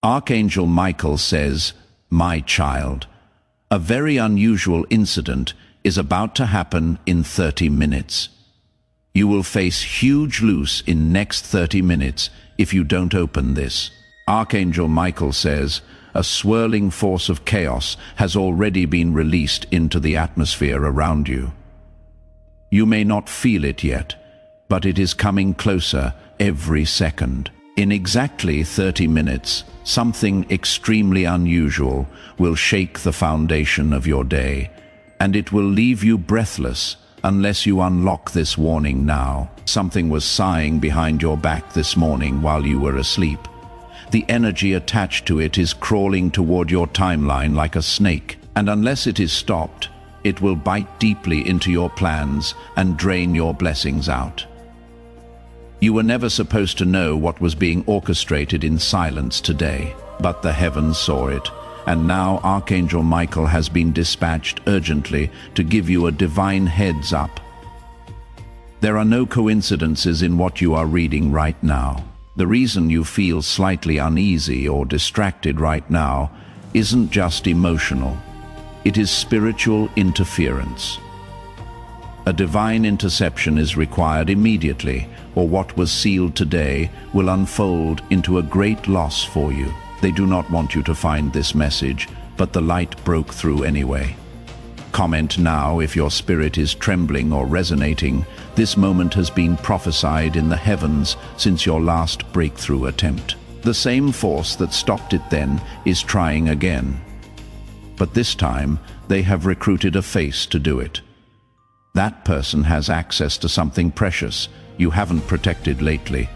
Archangel Michael says, "My child, a very unusual incident is about to happen in 30 minutes. You will face huge loss in next 30 minutes if you don't open this." Archangel Michael says, "A swirling force of chaos has already been released into the atmosphere around you. You may not feel it yet, but it is coming closer every second. In exactly 30 minutes, something extremely unusual will shake the foundation of your day, and it will leave you breathless unless you unlock this warning now." Something was sighing behind your back this morning while you were asleep. The energy attached to it is crawling toward your timeline like a snake, and unless it is stopped, it will bite deeply into your plans and drain your blessings out. You were never supposed to know what was being orchestrated in silence today, but the heavens saw it, and now Archangel Michael has been dispatched urgently to give you a divine heads up. There are no coincidences in what you are reading right now. The reason you feel slightly uneasy or distracted right now isn't just emotional. It is spiritual interference. A divine interception is required immediately, or what was sealed today will unfold into a great loss for you. They do not want you to find this message, but the light broke through anyway. Comment now if your spirit is trembling or resonating. This moment has been prophesied in the heavens since your last breakthrough attempt. The same force that stopped it then is trying again. But this time, they have recruited a face to do it. That person has access to something precious you haven't protected lately.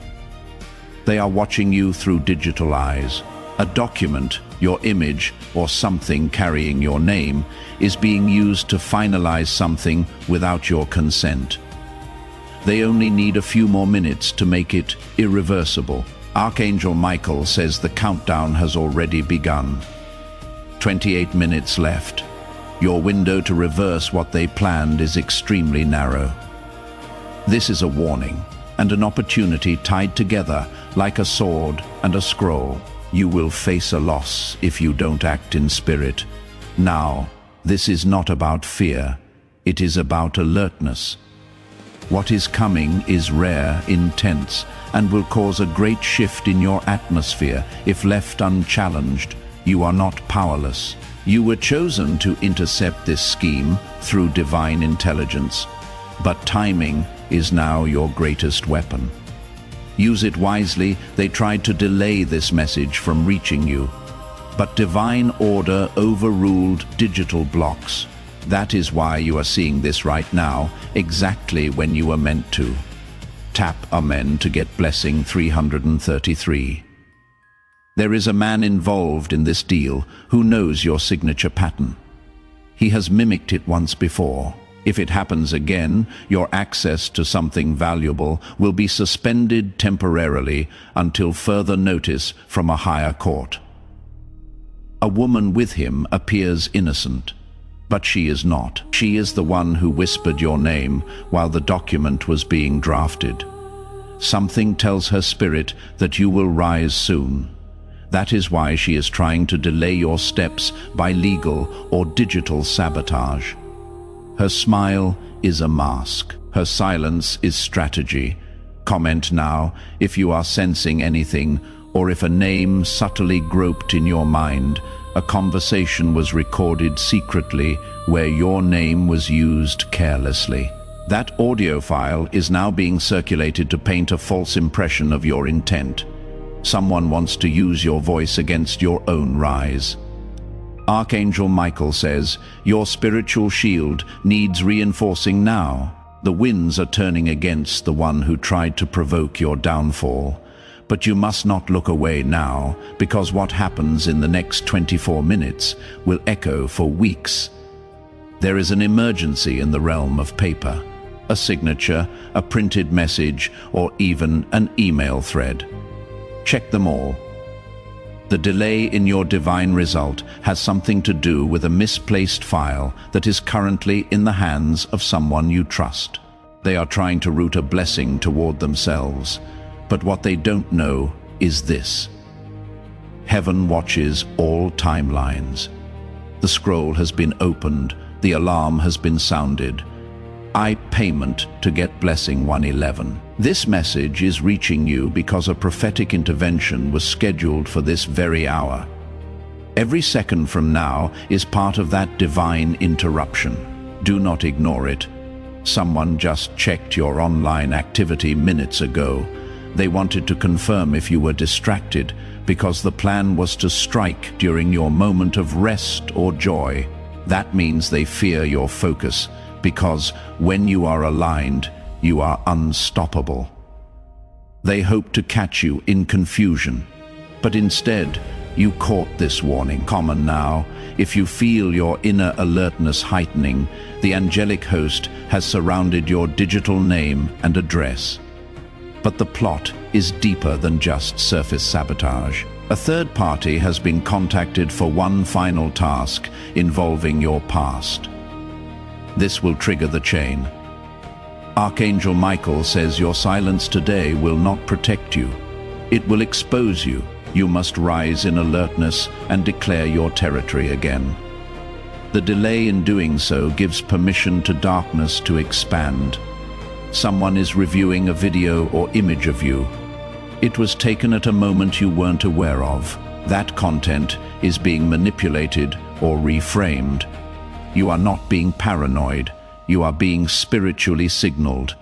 They are watching you through digital eyes. A document, your image, or something carrying your name is being used to finalize something without your consent. They only need a few more minutes to make it irreversible. Archangel Michael says the countdown has already begun. 28 minutes left. Your window to reverse what they planned is extremely narrow. This is a warning and an opportunity tied together like a sword and a scroll. You will face a loss if you don't act in spirit. Now, this is not about fear. It is about alertness. What is coming is rare, intense, and will cause a great shift in your atmosphere if left unchallenged. You are not powerless. You were chosen to intercept this scheme through divine intelligence, but timing is now your greatest weapon. Use it wisely. They tried to delay this message from reaching you, but divine order overruled digital blocks. That is why you are seeing this right now, exactly when you were meant to. Tap Amen to get blessing 333. There is a man involved in this deal who knows your signature pattern. He has mimicked it once before. If it happens again, your access to something valuable will be suspended temporarily until further notice from a higher court. A woman with him appears innocent, but she is not. She is the one who whispered your name while the document was being drafted. Something tells her spirit that you will rise soon. That is why she is trying to delay your steps by legal or digital sabotage. Her smile is a mask. Her silence is strategy. Comment now if you are sensing anything, or if a name subtly groped in your mind. A conversation was recorded secretly where your name was used carelessly. That audio file is now being circulated to paint a false impression of your intent. Someone wants to use your voice against your own rise. Archangel Michael says, your spiritual shield needs reinforcing now. The winds are turning against the one who tried to provoke your downfall. But you must not look away now, because what happens in the next 24 minutes will echo for weeks. There is an emergency in the realm of paper. A signature, a printed message, or even an email thread. Check them all. The delay in your divine result has something to do with a misplaced file that is currently in the hands of someone you trust. They are trying to route a blessing toward themselves, but what they don't know is this. Heaven watches all timelines. The scroll has been opened, the alarm has been sounded. I payment to get blessing 111. This message is reaching you because a prophetic intervention was scheduled for this very hour. Every second from now is part of that divine interruption. Do not ignore it. Someone just checked your online activity minutes ago. They wanted to confirm if you were distracted because the plan was to strike during your moment of rest or joy. That means they fear your focus because when you are aligned, you are unstoppable. They hope to catch you in confusion, but instead, you caught this warning. Common now, if you feel your inner alertness heightening, the angelic host has surrounded your digital name and address. But the plot is deeper than just surface sabotage. A third party has been contacted for one final task involving your past. This will trigger the chain. Archangel Michael says your silence today will not protect you. It will expose you. You must rise in alertness and declare your territory again. The delay in doing so gives permission to darkness to expand. Someone is reviewing a video or image of you. It was taken at a moment you weren't aware of. That content is being manipulated or reframed. You are not being paranoid. You are being spiritually signaled.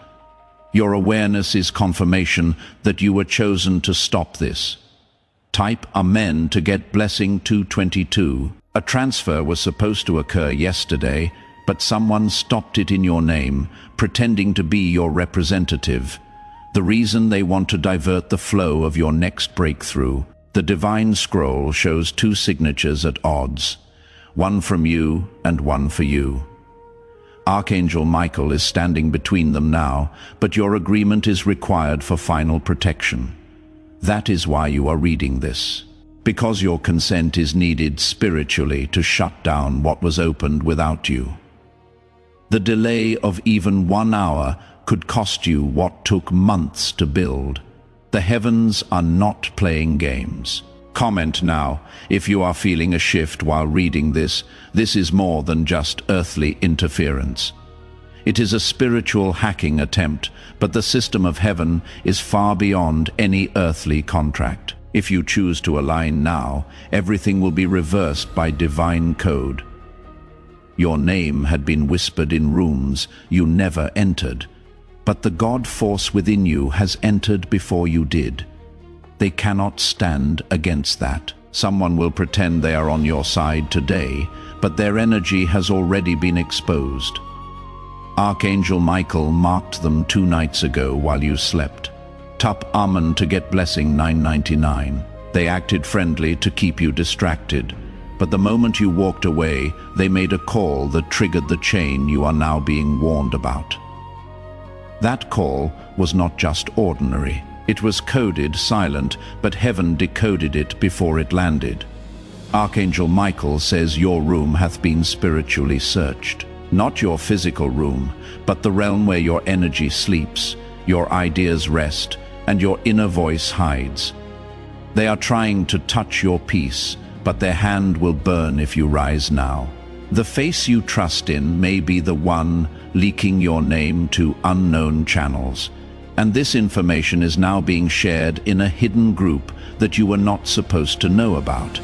Your awareness is confirmation that you were chosen to stop this. Type Amen to get blessing 222. A transfer was supposed to occur yesterday, but someone stopped it in your name, pretending to be your representative. The reason they want to divert the flow of your next breakthrough. The divine scroll shows two signatures at odds, one from you and one for you. Archangel Michael is standing between them now, but your agreement is required for final protection. That is why you are reading this, because your consent is needed spiritually to shut down what was opened without you. The delay of even 1 hour could cost you what took months to build. The heavens are not playing games. Comment now if you are feeling a shift while reading this. This is more than just earthly interference. It is a spiritual hacking attempt, but the system of heaven is far beyond any earthly contract. If you choose to align now, everything will be reversed by divine code. Your name had been whispered in rooms you never entered, but the God force within you has entered before you did. They cannot stand against that. Someone will pretend they are on your side today, but their energy has already been exposed. Archangel Michael marked them 2 nights ago while you slept. Tup Amen to get blessing 999. They acted friendly to keep you distracted, but the moment you walked away, they made a call that triggered the chain you are now being warned about. That call was not just ordinary. It was coded, silent, but heaven decoded it before it landed. Archangel Michael says your room hath been spiritually searched. Not your physical room, but the realm where your energy sleeps, your ideas rest, and your inner voice hides. They are trying to touch your peace, but their hand will burn if you rise now. The face you trust in may be the one leaking your name to unknown channels, and this information is now being shared in a hidden group that you were not supposed to know about.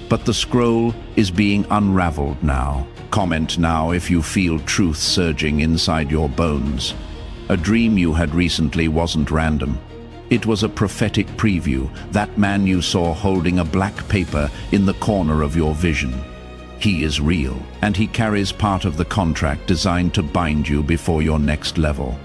But the scroll is being unraveled now. Comment now if you feel truth surging inside your bones. A dream you had recently wasn't random. It was a prophetic preview, that man you saw holding a black paper in the corner of your vision. He is real, and he carries part of the contract designed to bind you before your next level.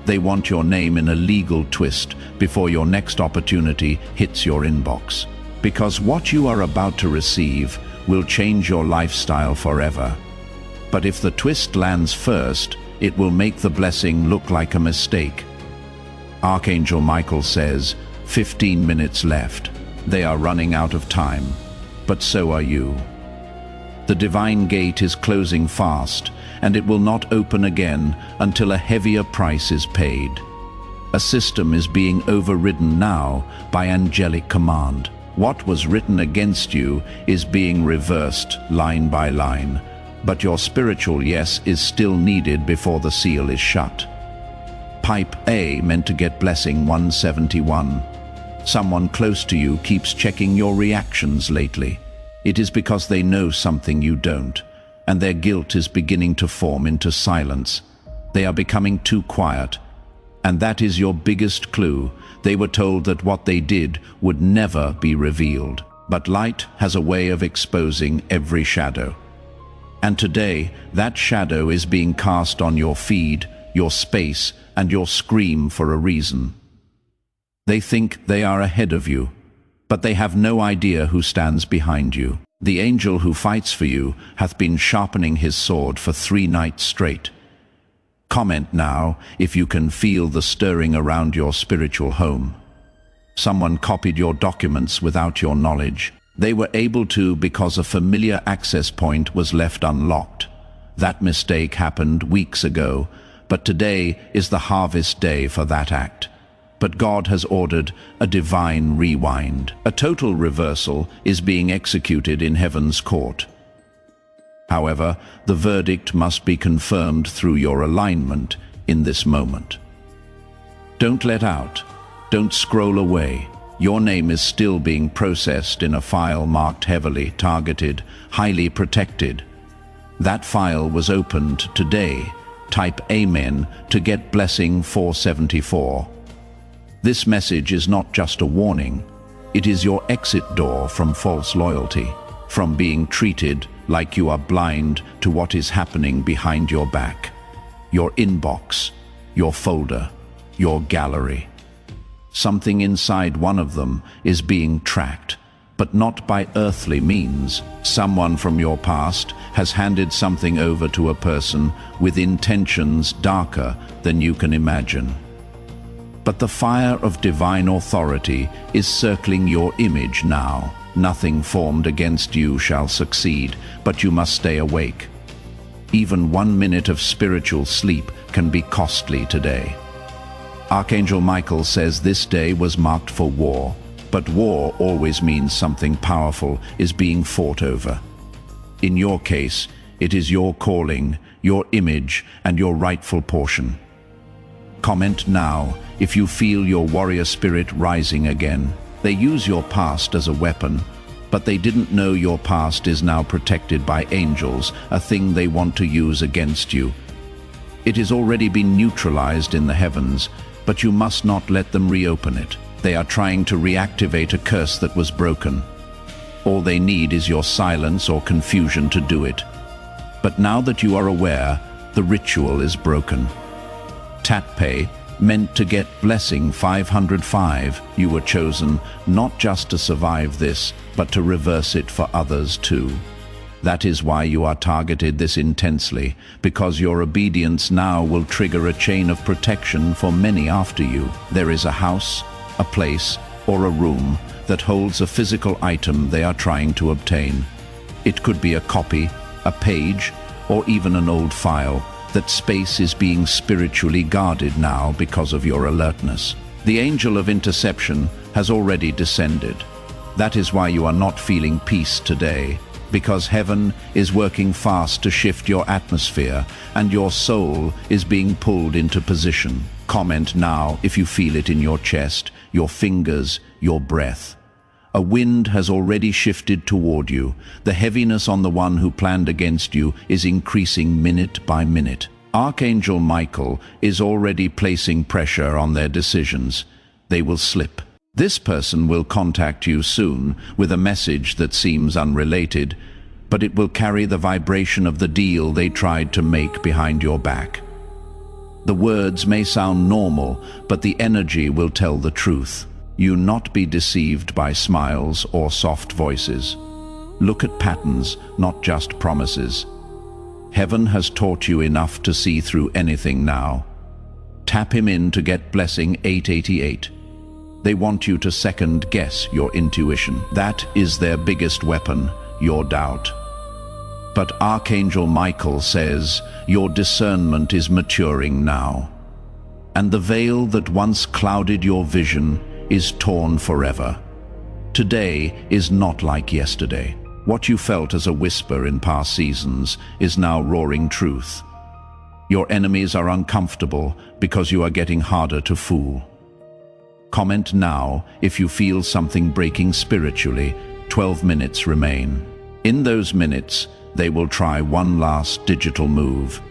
They want your name in a legal twist before your next opportunity hits your inbox. Because what you are about to receive will change your lifestyle forever. But if the twist lands first, it will make the blessing look like a mistake. Archangel Michael says, 15 minutes left. They are running out of time, but so are you. The divine gate is closing fast, and it will not open again until a heavier price is paid. A system is being overridden now by angelic command. What was written against you is being reversed line by line, but your spiritual yes is still needed before the seal is shut. Pipe A meant to get blessing 171. Someone close to you keeps checking your reactions lately. It is because they know something you don't, and their guilt is beginning to form into silence. They are becoming too quiet, and that is your biggest clue. They were told that what they did would never be revealed. But light has a way of exposing every shadow. And today, that shadow is being cast on your feed, your space, and your scream for a reason. They think they are ahead of you, but they have no idea who stands behind you. The angel who fights for you hath been sharpening his sword for 3 nights straight. Comment now if you can feel the stirring around your spiritual home. Someone copied your documents without your knowledge. They were able to because a familiar access point was left unlocked. That mistake happened weeks ago, but today is the harvest day for that act. But God has ordered a divine rewind. A total reversal is being executed in heaven's court. However, the verdict must be confirmed through your alignment in this moment. Don't let out. Don't scroll away. Your name is still being processed in a file marked heavily targeted, highly protected. That file was opened today. Type Amen to get blessing 474. This message is not just a warning. It is your exit door from false loyalty, from being treated like you are blind to what is happening behind your back. Your inbox, your folder, your gallery. Something inside one of them is being tracked, but not by earthly means. Someone from your past has handed something over to a person with intentions darker than you can imagine. But the fire of divine authority is circling your image now. Nothing formed against you shall succeed, but you must stay awake. Even 1 minute of spiritual sleep can be costly today. Archangel Michael says this day was marked for war, but war always means something powerful is being fought over. In your case, it is your calling, your image, and your rightful portion. Comment now if you feel your warrior spirit rising again. They use your past as a weapon, but they didn't know your past is now protected by angels, a thing they want to use against you. It has already been neutralized in the heavens, but you must not let them reopen it. They are trying to reactivate a curse that was broken. All they need is your silence or confusion to do it. But now that you are aware, the ritual is broken. Tatpay meant to get blessing 505. You were chosen not just to survive this, but to reverse it for others too. That is why you are targeted this intensely, because your obedience now will trigger a chain of protection for many after you. There is a house, a place, or a room that holds a physical item they are trying to obtain. It could be a copy, a page, or even an old file. That space is being spiritually guarded now because of your alertness. The angel of interception has already descended. That is why you are not feeling peace today, because heaven is working fast to shift your atmosphere, and your soul is being pulled into position. Comment now if you feel it in your chest, your fingers, your breath. A wind has already shifted toward you. The heaviness on the one who planned against you is increasing minute by minute. Archangel Michael is already placing pressure on their decisions. They will slip. This person will contact you soon with a message that seems unrelated, but it will carry the vibration of the deal they tried to make behind your back. The words may sound normal, but the energy will tell the truth. You not be deceived by smiles or soft voices. Look at patterns, not just promises. Heaven has taught you enough to see through anything now. Tap him in to get blessing 888. They want you to second guess your intuition. That is their biggest weapon, your doubt. But Archangel Michael says your discernment is maturing now. And the veil that once clouded your vision is torn forever. Today is not like yesterday. What you felt as a whisper in past seasons is now roaring truth. Your enemies are uncomfortable because you are getting harder to fool. Comment now if you feel something breaking spiritually. 12 minutes remain. In those minutes, they will try one last digital move.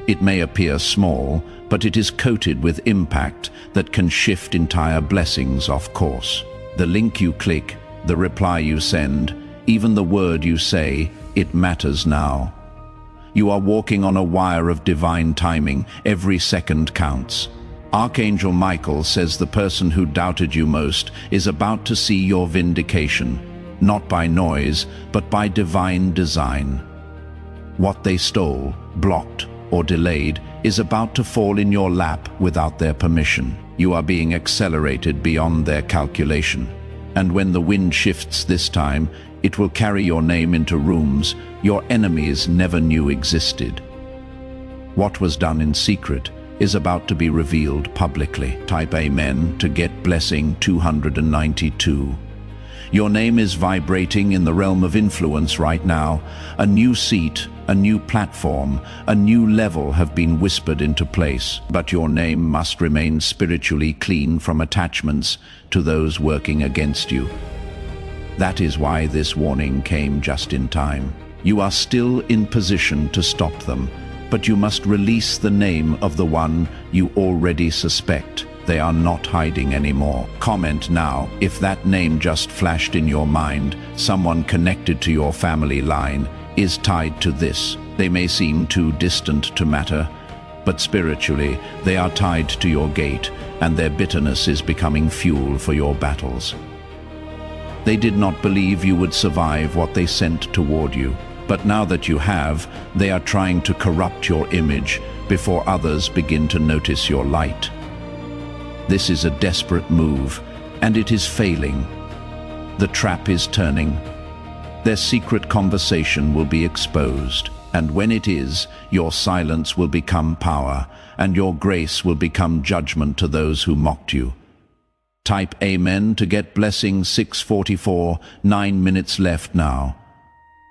It may appear small, but it is coated with impact that can shift entire blessings off course. The link you click, the reply you send, even the word you say, it matters now. You are walking on a wire of divine timing. Every second counts. Archangel Michael says the person who doubted you most is about to see your vindication, not by noise, but by divine design. What they stole, blocked, or delayed is about to fall in your lap without their permission. You are being accelerated beyond their calculation. And when the wind shifts this time, it will carry your name into rooms your enemies never knew existed. What was done in secret is about to be revealed publicly. Type Amen to get blessing 292. Your name is vibrating in the realm of influence right now. A new seat, a new platform, a new level have been whispered into place, but your name must remain spiritually clean from attachments to those working against you. That is why this warning came just in time. You are still in position to stop them, but you must release the name of the one you already suspect. They are not hiding anymore. Comment now if that name just flashed in your mind. Someone connected to your family line is tied to this. They may seem too distant to matter, but spiritually they are tied to your gate, and their bitterness is becoming fuel for your battles. They did not believe you would survive what they sent toward you, but now that you have, they are trying to corrupt your image before others begin to notice your light. This is a desperate move, and it is failing. The trap is turning. Their secret conversation will be exposed, and when it is, your silence will become power, and your grace will become judgment to those who mocked you. Type Amen to get blessing 644, 9 minutes left now.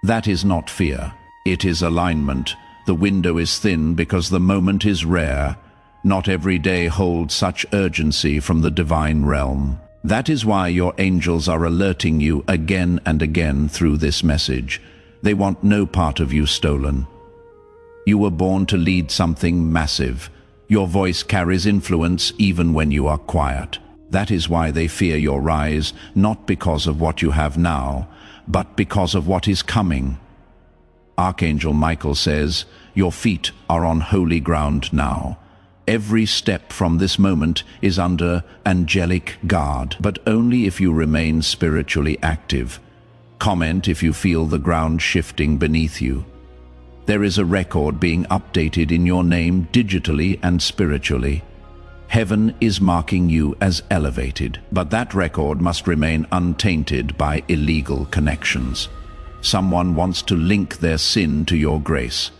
That is not fear, it is alignment. The window is thin because the moment is rare. Not every day holds such urgency from the divine realm. That is why your angels are alerting you again and again through this message. They want no part of you stolen. You were born to lead something massive. Your voice carries influence even when you are quiet. That is why they fear your rise, not because of what you have now, but because of what is coming. Archangel Michael says, your feet are on holy ground now. Every step from this moment is under angelic guard, but only if you remain spiritually active. Comment if you feel the ground shifting beneath you. There is a record being updated in your name digitally and spiritually. Heaven is marking you as elevated, but that record must remain untainted by illegal connections. Someone wants to link their sin to your grace.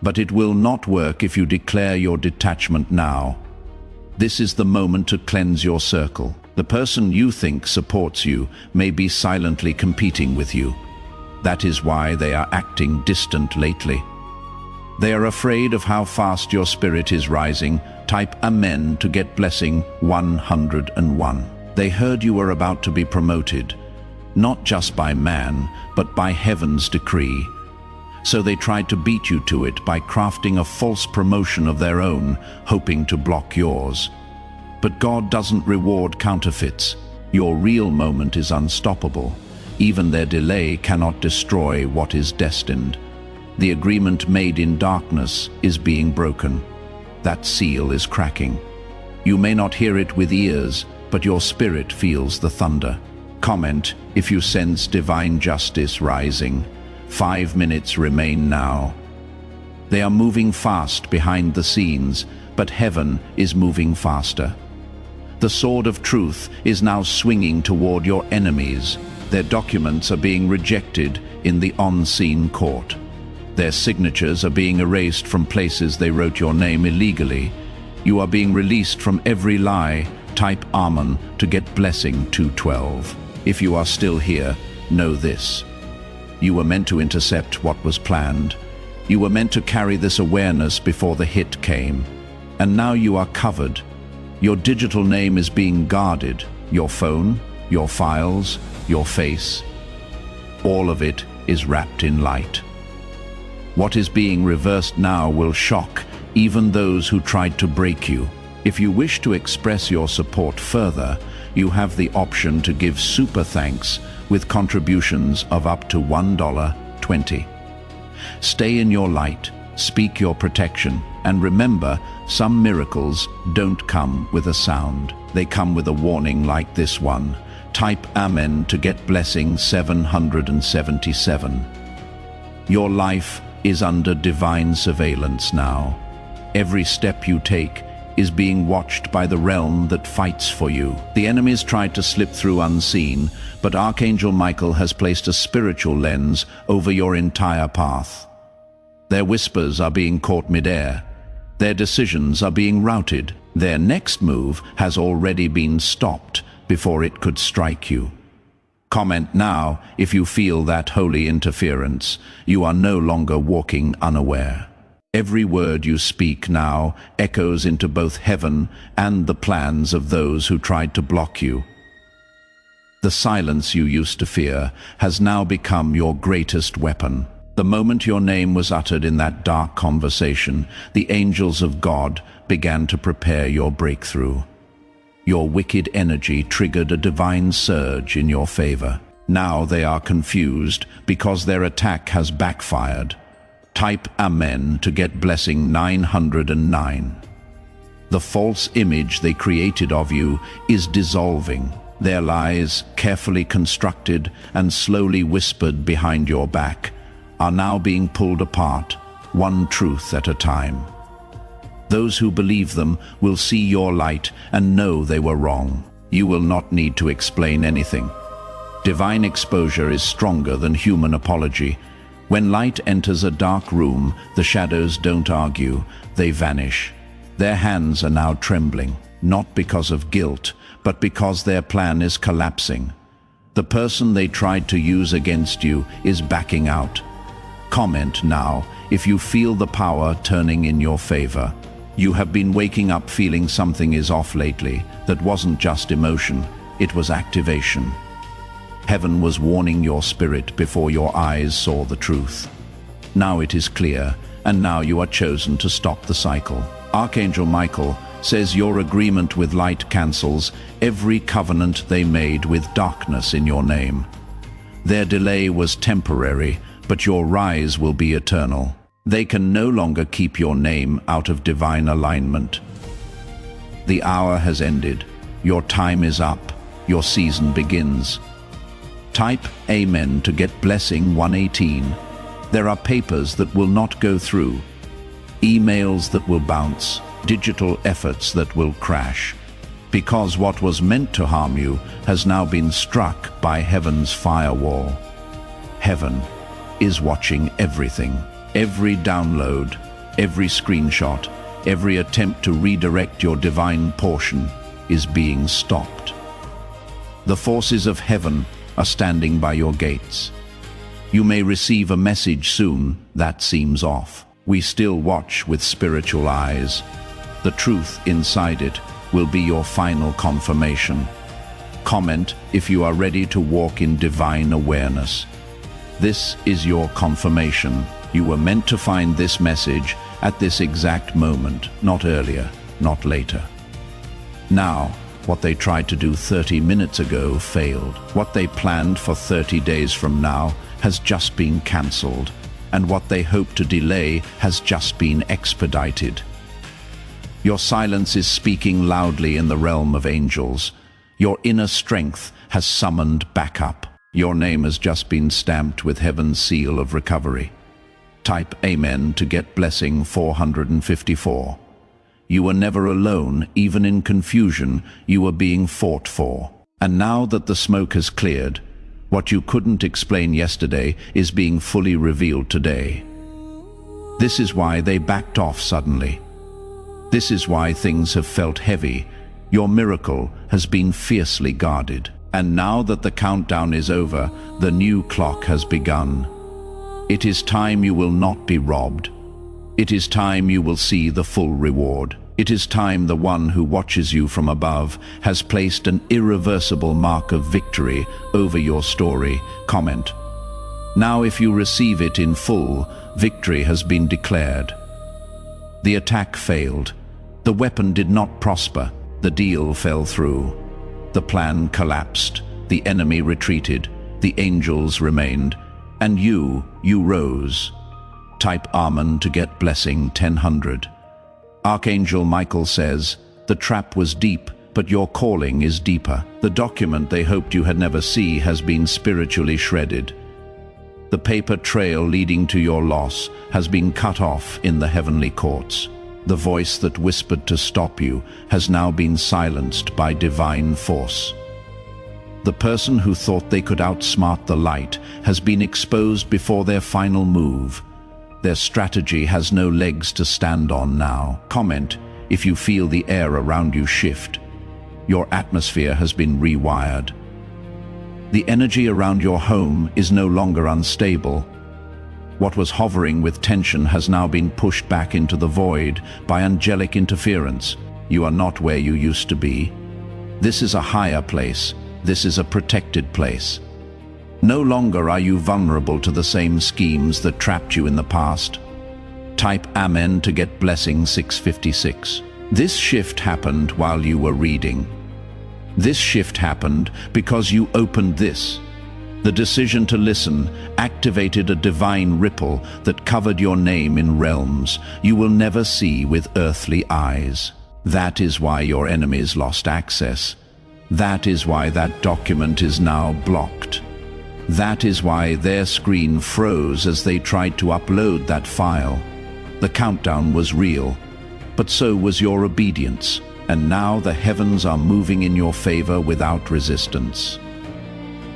But it will not work if you declare your detachment now. This is the moment to cleanse your circle. The person you think supports you may be silently competing with you. That is why they are acting distant lately. They are afraid of how fast your spirit is rising. Type Amen to get blessing 101. They heard you were about to be promoted, not just by man, but by heaven's decree. So they tried to beat you to it by crafting a false promotion of their own, hoping to block yours. But God doesn't reward counterfeits. Your real moment is unstoppable. Even their delay cannot destroy what is destined. The agreement made in darkness is being broken. That seal is cracking. You may not hear it with ears, but your spirit feels the thunder. Comment if you sense divine justice rising. 5 minutes remain now. They are moving fast behind the scenes, but heaven is moving faster. The sword of truth is now swinging toward your enemies. Their documents are being rejected in the unseen court. Their signatures are being erased from places they wrote your name illegally. You are being released from every lie. Type Amen to get blessing 212. if you are still here, know this. You were meant to intercept what was planned. You were meant to carry this awareness before the hit came. And now you are covered. Your digital name is being guarded. Your phone, your files, your face. All of it is wrapped in light. What is being reversed now will shock even those who tried to break you. If you wish to express your support further, you have the option to give super thanks with contributions of up to $1.20. Stay in your light, speak your protection, and remember, some miracles don't come with a sound. They come with a warning like this one. Type Amen to get blessing 777. Your life is under divine surveillance now. Every step you take is being watched by the realm that fights for you. The enemies tried to slip through unseen, but Archangel Michael has placed a spiritual lens over your entire path. Their whispers are being caught midair. Their decisions are being routed. Their next move has already been stopped before it could strike you. Comment now if you feel that holy interference. You are no longer walking unaware. Every word you speak now echoes into both heaven and the plans of those who tried to block you. The silence you used to fear has now become your greatest weapon. The moment your name was uttered in that dark conversation, the angels of God began to prepare your breakthrough. Your wicked energy triggered a divine surge in your favor. Now they are confused because their attack has backfired. Type Amen to get blessing 909. The false image they created of you is dissolving. Their lies, carefully constructed and slowly whispered behind your back, are now being pulled apart, one truth at a time. Those who believe them will see your light and know they were wrong. You will not need to explain anything. Divine exposure is stronger than human apology. When light enters a dark room, the shadows don't argue, they vanish. Their hands are now trembling, not because of guilt, but because their plan is collapsing. The person they tried to use against you is backing out. Comment now if you feel the power turning in your favor. You have been waking up feeling something is off lately. That wasn't just emotion, it was activation. Heaven was warning your spirit before your eyes saw the truth. Now it is clear, and now you are chosen to stop the cycle. Archangel Michael says your agreement with light cancels every covenant they made with darkness in your name. Their delay was temporary, but your rise will be eternal. They can no longer keep your name out of divine alignment. The hour has ended. Your time is up. Your season begins. Type Amen to get blessing 118. There are papers that will not go through, emails that will bounce, digital efforts that will crash. Because what was meant to harm you has now been struck by heaven's firewall. Heaven is watching everything. Every download, every screenshot, every attempt to redirect your divine portion is being stopped. The forces of heaven are standing by your gates. You may receive a message soon that seems off. We still watch with spiritual eyes. The truth inside it will be your final confirmation. Comment if you are ready to walk in divine awareness. This is your confirmation. You were meant to find this message at this exact moment, not earlier, not later. Now, what they tried to do 30 minutes ago failed. What they planned for 30 days from now has just been cancelled, and what they hope to delay has just been expedited. Your silence is speaking loudly in the realm of angels. Your inner strength has summoned backup. Your name has just been stamped with heaven's seal of recovery. Type Amen to get blessing 454. You were never alone, even in confusion, you were being fought for. And now that the smoke has cleared, what you couldn't explain yesterday is being fully revealed today. This is why they backed off suddenly. This is why things have felt heavy. Your miracle has been fiercely guarded. And now that the countdown is over, the new clock has begun. It is time you will not be robbed. It is time you will see the full reward. It is time the one who watches you from above has placed an irreversible mark of victory over your story. Comment. Now if you receive it in full, victory has been declared. The attack failed. The weapon did not prosper. The deal fell through. The plan collapsed. The enemy retreated. The angels remained. And you rose. Type Amen to get blessing 1000. Archangel Michael says, the trap was deep, but your calling is deeper. The document they hoped you had never see has been spiritually shredded. The paper trail leading to your loss has been cut off in the heavenly courts. The voice that whispered to stop you has now been silenced by divine force. The person who thought they could outsmart the light has been exposed before their final move. Their strategy has no legs to stand on now. Comment if you feel the air around you shift. Your atmosphere has been rewired. The energy around your home is no longer unstable. What was hovering with tension has now been pushed back into the void by angelic interference. You are not where you used to be. This is a higher place. This is a protected place. No longer are you vulnerable to the same schemes that trapped you in the past. Type Amen to get blessing 656. This shift happened while you were reading. This shift happened because you opened this. The decision to listen activated a divine ripple that covered your name in realms you will never see with earthly eyes. That is why your enemies lost access. That is why that document is now blocked. That is why their screen froze as they tried to upload that file. The countdown was real, but so was your obedience, and now the heavens are moving in your favor without resistance.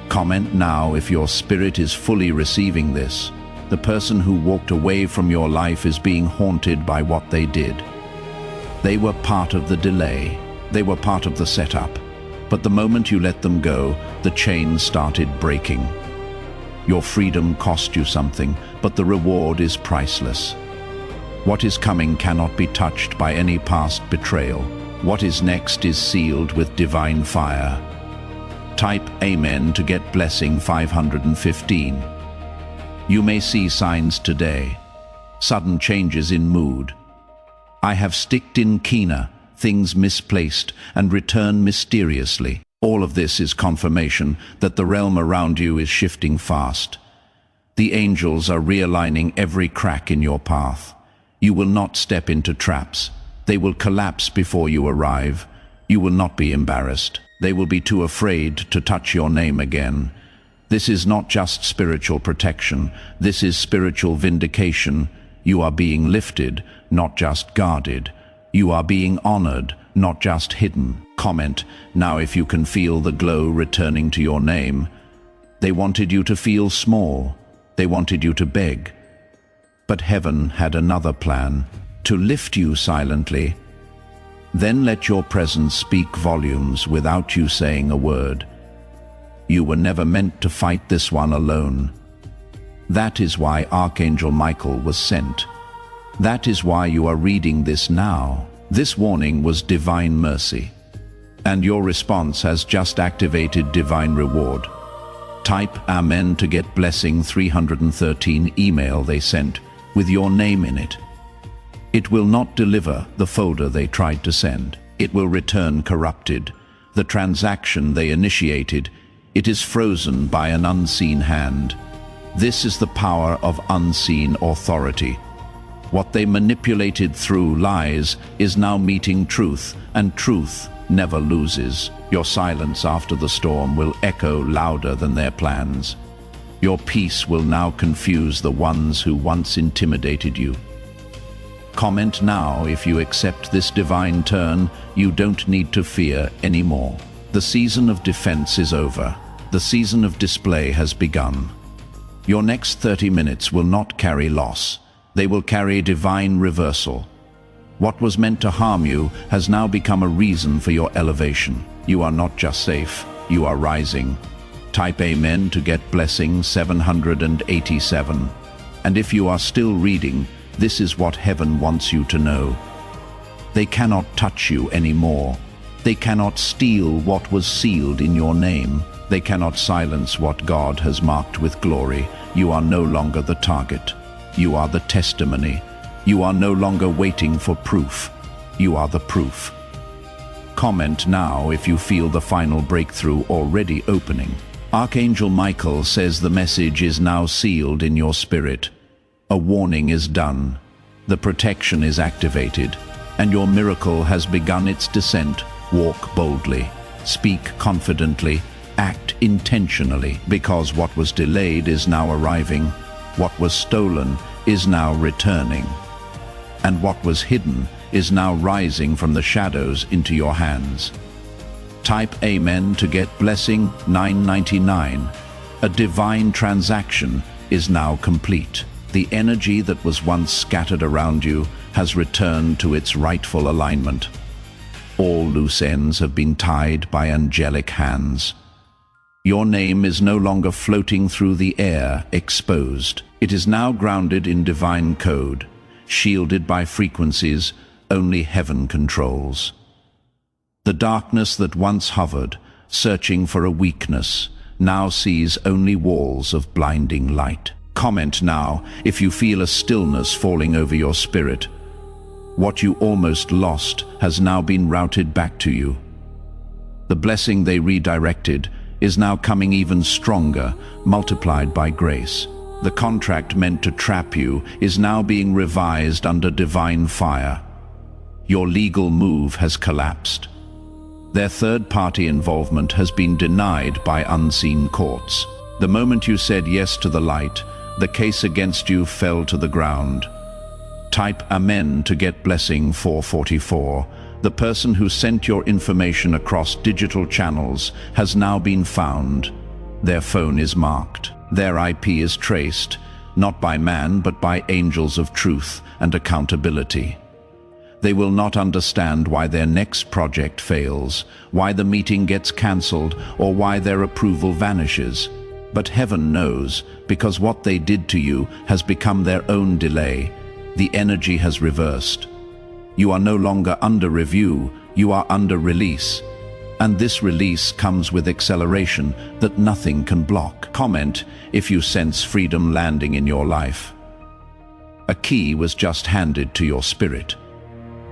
Comment now if your spirit is fully receiving this. The person who walked away from your life is being haunted by what they did. They were part of the delay. They were part of the setup. But the moment you let them go, the chain started breaking. Your freedom cost you something, but the reward is priceless. What is coming cannot be touched by any past betrayal. What is next is sealed with divine fire. Type Amen to get blessing 515. You may see signs today. Sudden changes in mood. I have sticked in keener, things misplaced and return mysteriously. All of this is confirmation that the realm around you is shifting fast. The angels are realigning every crack in your path. You will not step into traps. They will collapse before you arrive. You will not be embarrassed. They will be too afraid to touch your name again. This is not just spiritual protection. This is spiritual vindication. You are being lifted, not just guarded. You are being honored, not just hidden. Comment now if you can feel the glow returning to your name. They wanted you to feel small. They wanted you to beg. But heaven had another plan, to lift you silently. Then let your presence speak volumes without you saying a word. You were never meant to fight this one alone. That is why Archangel Michael was sent. That is why you are reading this now. This warning was divine mercy. And your response has just activated divine reward. Type Amen to get blessing 313 email they sent with your name in it. It will not deliver the folder they tried to send. It will return corrupted. The transaction they initiated, it is frozen by an unseen hand. This is the power of unseen authority. What they manipulated through lies is now meeting truth, and truth never loses. Your silence after the storm will echo louder than their plans. Your peace will now confuse the ones who once intimidated you. Comment now if you accept this divine turn. You don't need to fear anymore. The season of defense is over. The season of display has begun. Your next 30 minutes will not carry loss. They will carry divine reversal. What was meant to harm you has now become a reason for your elevation. You are not just safe. you are rising. Type Amen to get blessing 787. And if you are still reading, this is what heaven wants you to know. They cannot touch you anymore. They cannot steal what was sealed in your name. They cannot silence what God has marked with glory. You are no longer the target. You are the testimony. You are no longer waiting for proof. You are the proof. Comment now if you feel the final breakthrough already opening. Archangel Michael says the message is now sealed in your spirit. A warning is done. The protection is activated, and your miracle has begun its descent. Walk boldly, speak confidently, act intentionally, because what was delayed is now arriving, what was stolen is now returning, and what was hidden is now rising from the shadows into your hands. Type Amen to get blessing 999. A divine transaction is now complete. The energy that was once scattered around you has returned to its rightful alignment. All loose ends have been tied by angelic hands. Your name is no longer floating through the air, exposed. It is now grounded in divine code, shielded by frequencies only heaven controls. The darkness that once hovered, searching for a weakness, now sees only walls of blinding light. Comment now if you feel a stillness falling over your spirit. What you almost lost has now been routed back to you. The blessing they redirected is now coming even stronger, multiplied by grace. The contract meant to trap you is now being revised under divine fire. Your legal move has collapsed. Their third-party involvement has been denied by unseen courts. The moment you said yes to the light, the case against you fell to the ground. Type Amen to get blessing 444. The person who sent your information across digital channels has now been found. Their phone is marked. Their IP is traced, not by man but by angels of truth and accountability. They will not understand why their next project fails, why the meeting gets cancelled, or why their approval vanishes. But heaven knows, because what they did to you has become their own delay. The energy has reversed. You are no longer under review, you are under release. And this release comes with acceleration that nothing can block. Comment if you sense freedom landing in your life. A key was just handed to your spirit.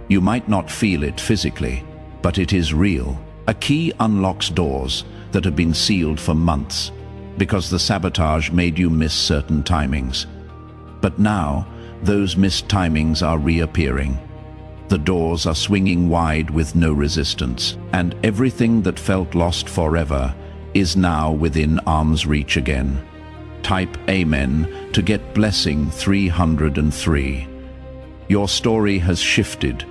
You might not feel it physically, but it is real. A key unlocks doors that have been sealed for months because the sabotage made you miss certain timings. But now, those missed timings are reappearing. The doors are swinging wide with no resistance, and everything that felt lost forever is now within arm's reach again. Type Amen to get blessing 303. Your story has shifted.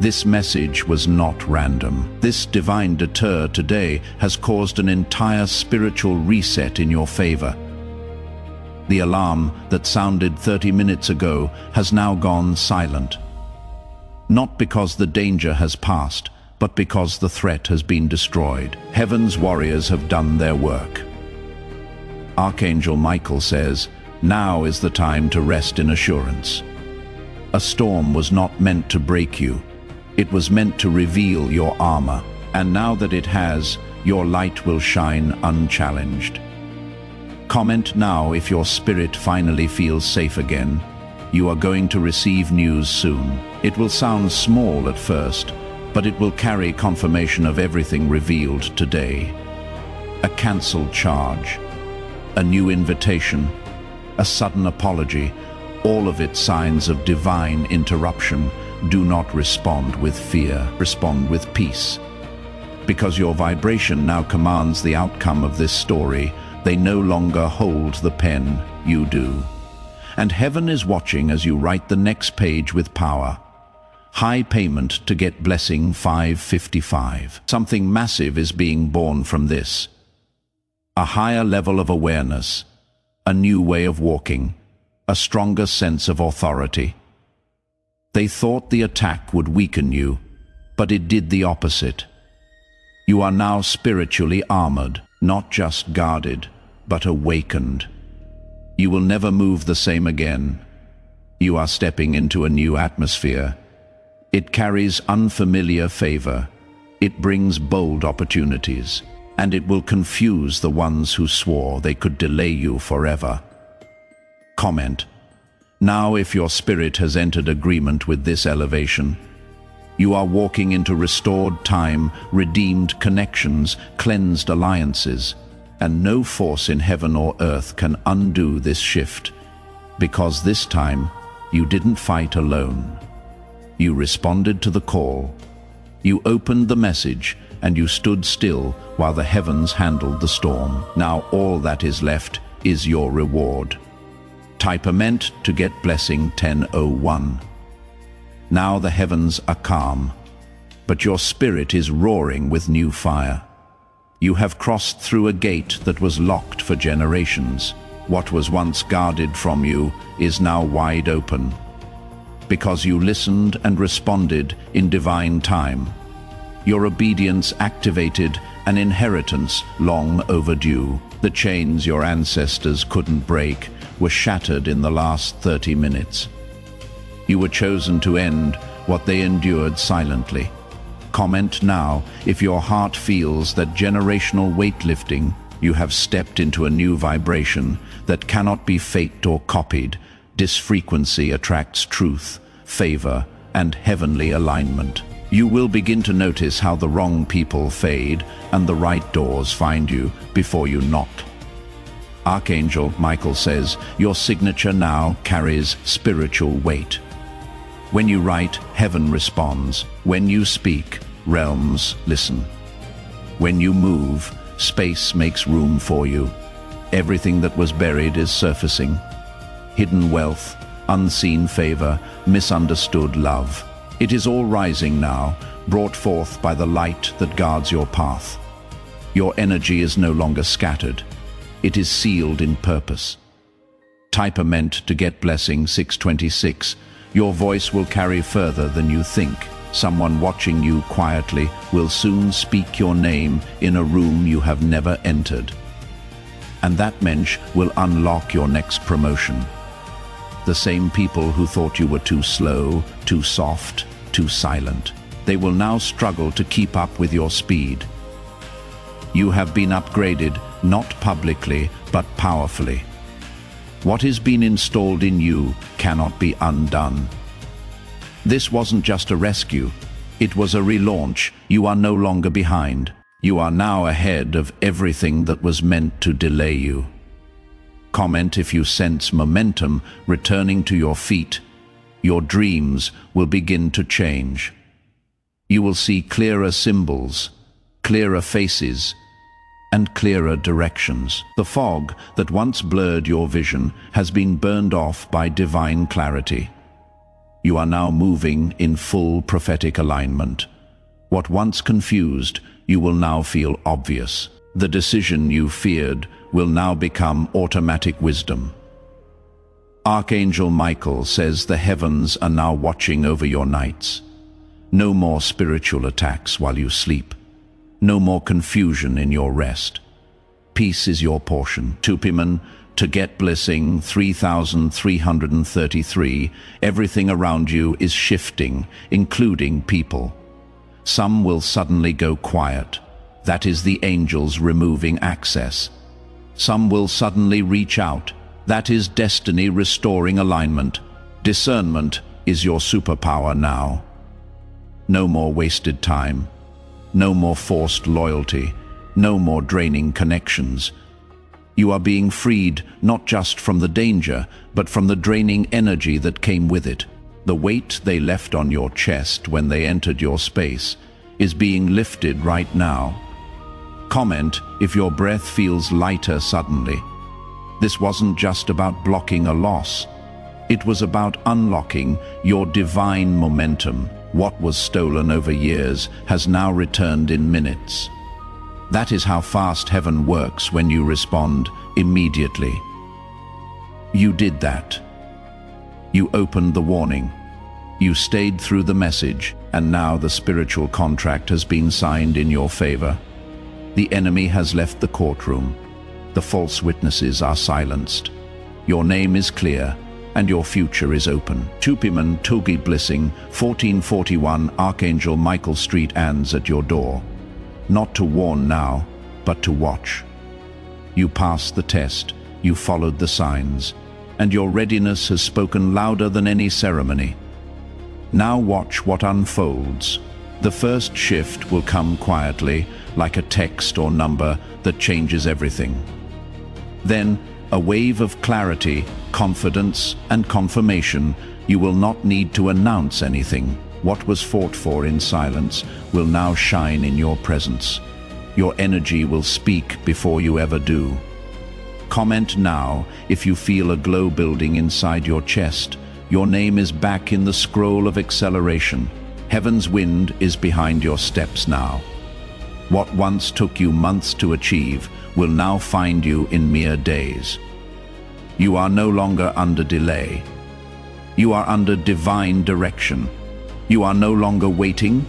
This message was not random. This divine detour today has caused an entire spiritual reset in your favor. The alarm that sounded 30 minutes ago has now gone silent. Not because the danger has passed, but because the threat has been destroyed. Heaven's warriors have done their work. Archangel Michael says, now is the time to rest in assurance. A storm was not meant to break you. It was meant to reveal your armor, and now that it has, your light will shine unchallenged. Comment now if your spirit finally feels safe again. You are going to receive news soon. It will sound small at first, but it will carry confirmation of everything revealed today. A cancelled charge, a new invitation, a sudden apology, all of it signs of divine interruption. Do not respond with fear, respond with peace. Because your vibration now commands the outcome of this story, they no longer hold the pen, you do. And heaven is watching as you write the next page with power. High payment to get blessing 555. Something massive is being born from this. A higher level of awareness, a new way of walking, a stronger sense of authority. They thought the attack would weaken you, but it did the opposite. You are now spiritually armored, not just guarded, but awakened. You will never move the same again. You are stepping into a new atmosphere. It carries unfamiliar favor. It brings bold opportunities, and it will confuse the ones who swore they could delay you forever. Comment. Now, if your spirit has entered agreement with this elevation, you are walking into restored time, redeemed connections, cleansed alliances, and no force in heaven or earth can undo this shift, because this time you didn't fight alone. You responded to the call. You opened the message, and you stood still while the heavens handled the storm. Now all that is left is your reward. Type Ament to get blessing 1001. Now the heavens are calm, but your spirit is roaring with new fire. You have crossed through a gate that was locked for generations. What was once guarded from you is now wide open, because you listened and responded in divine time. Your obedience activated an inheritance long overdue. The chains your ancestors couldn't break were shattered in the last 30 minutes. You were chosen to end what they endured silently. Comment now if your heart feels that generational weightlifting. You have stepped into a new vibration that cannot be faked or copied. This frequency attracts truth, favor, and heavenly alignment. You will begin to notice how the wrong people fade and the right doors find you before you knock. Archangel Michael says, your signature now carries spiritual weight. When you write, heaven responds. When you speak, realms listen. When you move, space makes room for you. Everything that was buried is surfacing. Hidden wealth, unseen favor, misunderstood love. It is all rising now, brought forth by the light that guards your path. Your energy is no longer scattered. It is sealed in purpose. Type Ament to get blessing 626. Your voice will carry further than you think. Someone watching you quietly will soon speak your name in a room you have never entered. And that mensch will unlock your next promotion. The same people who thought you were too slow, too soft, too silent, they will now struggle to keep up with your speed. You have been upgraded, not publicly, but powerfully. What has been installed in you cannot be undone. This wasn't just a rescue. It was a relaunch. You are no longer behind. You are now ahead of everything that was meant to delay you. Comment if you sense momentum returning to your feet. Your dreams will begin to change. You will see clearer symbols, clearer faces, and clearer directions. The fog that once blurred your vision has been burned off by divine clarity. You are now moving in full prophetic alignment. What once confused, you will now feel obvious. The decision you feared will now become automatic wisdom. Archangel Michael says the heavens are now watching over your nights. No more spiritual attacks while you sleep. No more confusion in your rest. Peace is your portion. Tupiman, to get blessing 3333. Everything around you is shifting, including people. Some will suddenly go quiet. That is the angels removing access. Some will suddenly reach out. That is destiny restoring alignment. Discernment is your superpower now. No more wasted time. No more forced loyalty. No more draining connections. You are being freed not just from the danger, but from the draining energy that came with it. The weight they left on your chest when they entered your space is being lifted right now. Comment if your breath feels lighter suddenly. This wasn't just about blocking a loss. It was about unlocking your divine momentum. What was stolen over years has now returned in minutes. That is how fast heaven works when you respond immediately. You did that. You opened the warning. You stayed through the message, and now the spiritual contract has been signed in your favor. The enemy has left the courtroom. The false witnesses are silenced. Your name is clear, and your future is open. Tupiman Togi Blissing, 1441 Archangel Michael Street Ands at your door. Not to warn now, but to watch. You passed the test, you followed the signs, and your readiness has spoken louder than any ceremony. Now watch what unfolds. The first shift will come quietly, like a text or number that changes everything. Then, a wave of clarity, confidence, and confirmation. You will not need to announce anything. What was fought for in silence will now shine in your presence. Your energy will speak before you ever do. Comment now if you feel a glow building inside your chest. Your name is back in the scroll of acceleration. Heaven's wind is behind your steps now. What once took you months to achieve will now find you in mere days. You are no longer under delay. You are under divine direction. You are no longer waiting.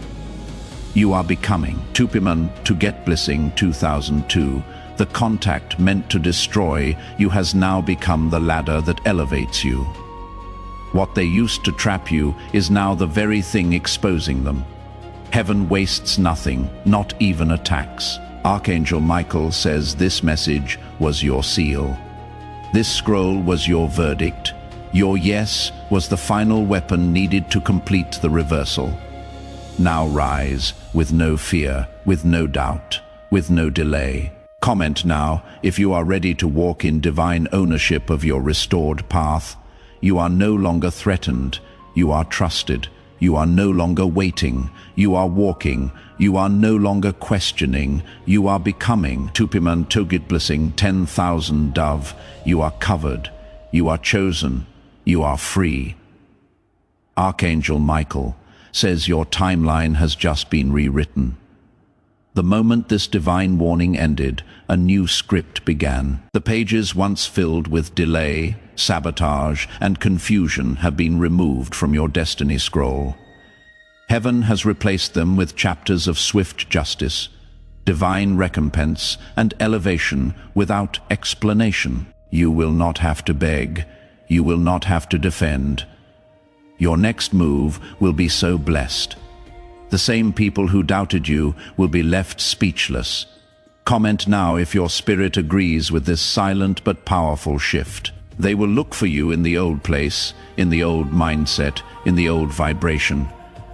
You are becoming. Tupiman to Get Blissing 2002. The contact meant to destroy you has now become the ladder that elevates you. What they used to trap you is now the very thing exposing them. Heaven wastes nothing, not even a tax. Archangel Michael says this message was your seal. This scroll was your verdict. Your yes was the final weapon needed to complete the reversal. Now rise, with no fear, with no doubt, with no delay. Comment now if you are ready to walk in divine ownership of your restored path. You are no longer threatened. You are trusted. You are no longer waiting. You are walking. You are no longer questioning. You are becoming. Tupiman Togit Blissing 10,000 Dove. You are covered. You are chosen. You are free. Archangel Michael says your timeline has just been rewritten. The moment this divine warning ended, a new script began. The pages once filled with delay, sabotage, and confusion have been removed from your destiny scroll. Heaven has replaced them with chapters of swift justice, divine recompense, and elevation without explanation. You will not have to beg. You will not have to defend. Your next move will be so blessed. The same people who doubted you will be left speechless. Comment now if your spirit agrees with this silent but powerful shift. They will look for you in the old place, in the old mindset, in the old vibration,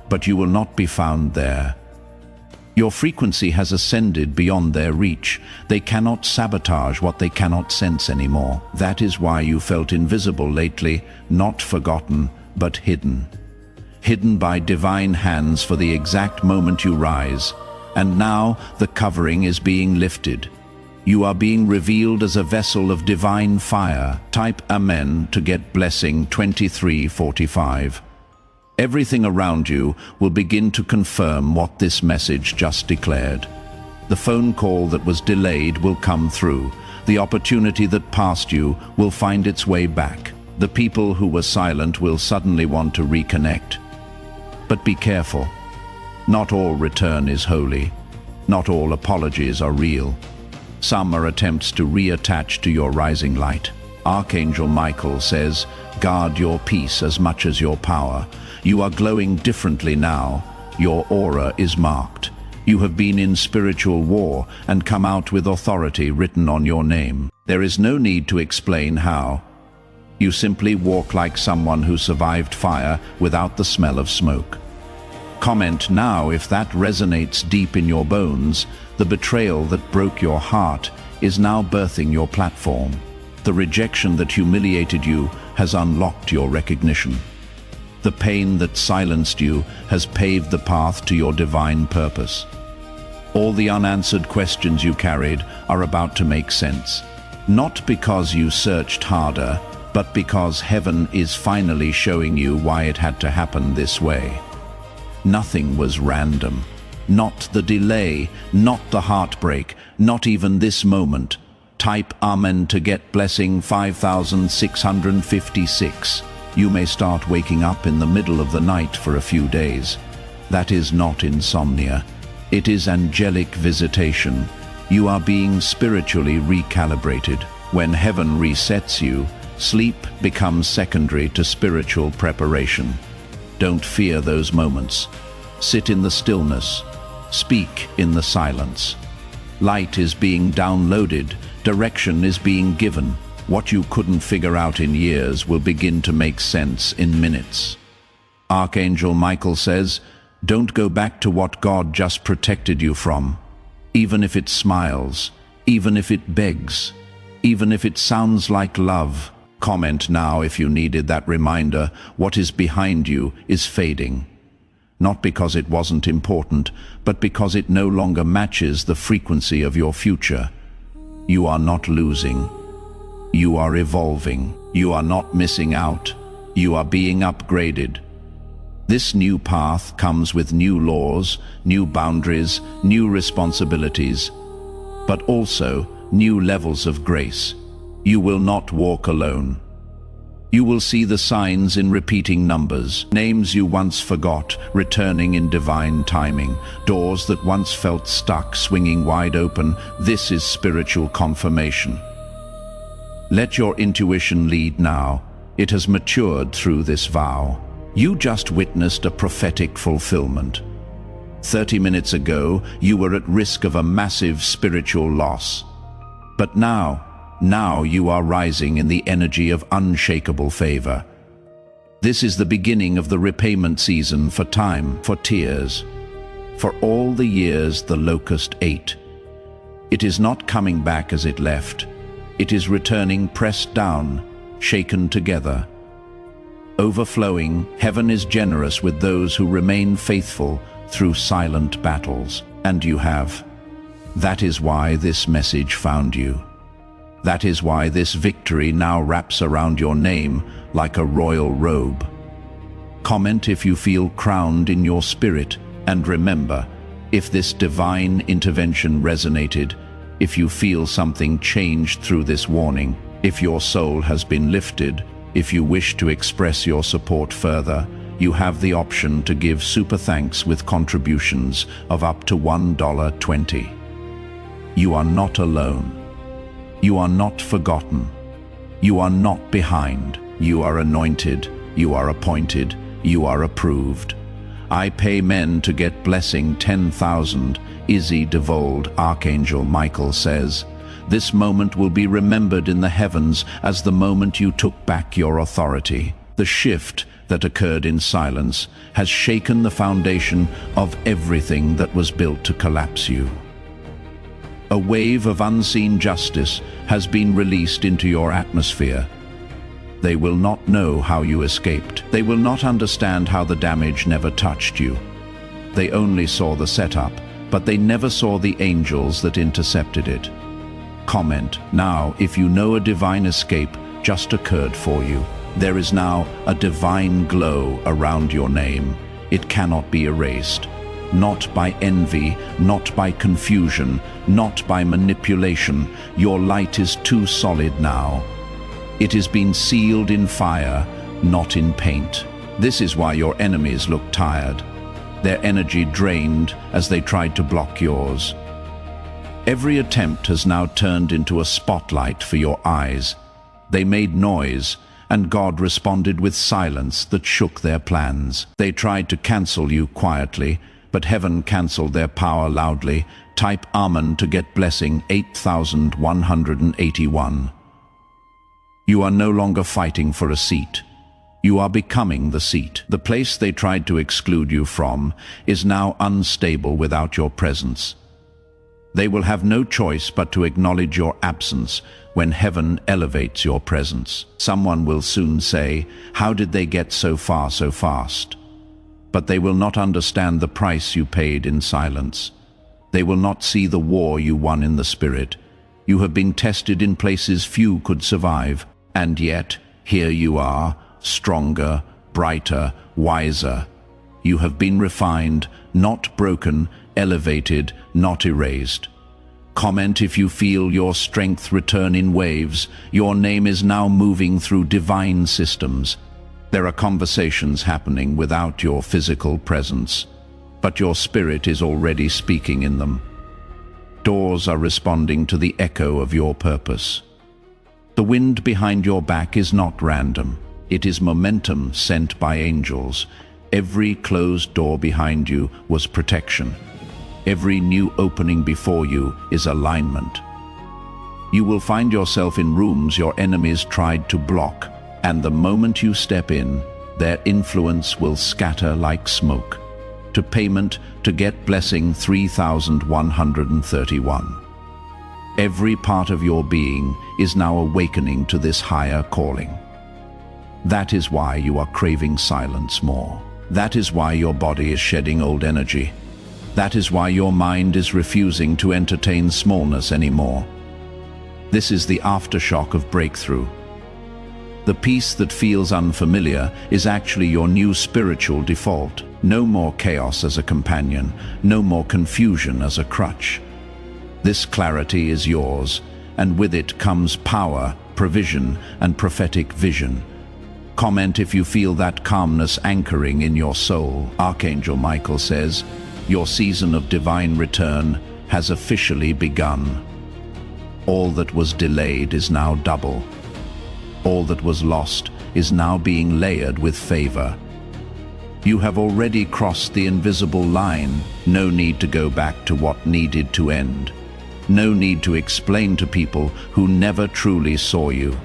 but you will not be found there. Your frequency has ascended beyond their reach. They cannot sabotage what they cannot sense anymore. That is why you felt invisible lately, not forgotten, but hidden. Hidden by divine hands for the exact moment you rise. And now the covering is being lifted. You are being revealed as a vessel of divine fire. Type Amen to Get Blessing 2345. Everything around you will begin to confirm what this message just declared. The phone call that was delayed will come through. The opportunity that passed you will find its way back. The people who were silent will suddenly want to reconnect. But be careful. Not all return is holy. Not all apologies are real. Some are attempts to reattach to your rising light. Archangel Michael says, guard your peace as much as your power. You are glowing differently now. Your aura is marked. You have been in spiritual war and come out with authority written on your name. There is no need to explain how. You simply walk like someone who survived fire without the smell of smoke. Comment now if that resonates deep in your bones. The betrayal that broke your heart is now birthing your platform. The rejection that humiliated you has unlocked your recognition. The pain that silenced you has paved the path to your divine purpose. All the unanswered questions you carried are about to make sense. Not because you searched harder, but because heaven is finally showing you why it had to happen this way. Nothing was random. Not the delay, not the heartbreak, not even this moment. Type Amen to Get Blessing 5656. You may start waking up in the middle of the night for a few days. That is not insomnia. It is angelic visitation. You are being spiritually recalibrated. When heaven resets you, sleep becomes secondary to spiritual preparation. Don't fear those moments. Sit in the stillness. Speak in the silence. Light is being downloaded. Direction is being given. What you couldn't figure out in years will begin to make sense in minutes. Archangel Michael says, don't go back to what God just protected you from. Even if it smiles, even if it begs, even if it sounds like love. Comment now if you needed that reminder. What is behind you is fading. Not because it wasn't important, but because it no longer matches the frequency of your future. You are not losing. You are evolving. You are not missing out. You are being upgraded. This new path comes with new laws, new boundaries, new responsibilities, but also new levels of grace. You will not walk alone. You will see the signs in repeating numbers, names you once forgot, returning in divine timing, doors that once felt stuck, swinging wide open. This is spiritual confirmation. Let your intuition lead now. It has matured through this vow. You just witnessed a prophetic fulfillment. 30 minutes ago, you were at risk of a massive spiritual loss. But now you are rising in the energy of unshakable favor. This is the beginning of the repayment season for time, for tears, for all the years the locust ate. It is not coming back as it left. It is returning pressed down, shaken together. Overflowing, heaven is generous with those who remain faithful through silent battles. And you have. That is why this message found you. That is why this victory now wraps around your name like a royal robe. Comment if you feel crowned in your spirit, and remember, if this divine intervention resonated, if you feel something changed through this warning, if your soul has been lifted, if you wish to express your support further, you have the option to give super thanks with contributions of up to $1.20. You are not alone. You are not forgotten. You are not behind. You are anointed. You are appointed. You are approved. I pay men to get blessing 10,000. Izzy Devold, Archangel Michael says, this moment will be remembered in the heavens as the moment you took back your authority. The shift that occurred in silence has shaken the foundation of everything that was built to collapse you. A wave of unseen justice has been released into your atmosphere. They will not know how you escaped. They will not understand how the damage never touched you. They only saw the setup, but they never saw the angels that intercepted it. Comment now if you know a divine escape just occurred for you. There is now a divine glow around your name. It cannot be erased. Not by envy, not by confusion, not by manipulation. Your light is too solid now. It has been sealed in fire, not in paint. This is why your enemies look tired. Their energy drained as they tried to block yours. Every attempt has now turned into a spotlight for your eyes. They made noise, and God responded with silence that shook their plans. They tried to cancel you quietly, but heaven cancelled their power loudly. Type Amen to get blessing 8,181. You are no longer fighting for a seat. You are becoming the seat. The place they tried to exclude you from is now unstable without your presence. They will have no choice but to acknowledge your absence when heaven elevates your presence. Someone will soon say, how did they get so far so fast? But they will not understand the price you paid in silence. They will not see the war you won in the spirit. You have been tested in places few could survive, and yet, here you are, stronger, brighter, wiser. You have been refined, not broken, elevated, not erased. Comment if you feel your strength return in waves. Your name is now moving through divine systems. There are conversations happening without your physical presence, but your spirit is already speaking in them. Doors are responding to the echo of your purpose. The wind behind your back is not random. It is momentum sent by angels. Every closed door behind you was protection. Every new opening before you is alignment. You will find yourself in rooms your enemies tried to block, and the moment you step in, their influence will scatter like smoke. To payment to get blessing 3131. Every part of your being is now awakening to this higher calling. That is why you are craving silence more. That is why your body is shedding old energy. That is why your mind is refusing to entertain smallness anymore. This is the aftershock of breakthrough. The peace that feels unfamiliar is actually your new spiritual default. No more chaos as a companion, no more confusion as a crutch. This clarity is yours, and with it comes power, provision, and prophetic vision. Comment if you feel that calmness anchoring in your soul. Archangel Michael says, your season of divine return has officially begun. All that was delayed is now double. All that was lost is now being layered with favor. You have already crossed the invisible line. No need to go back to what needed to end. No need to explain to people who never truly saw you.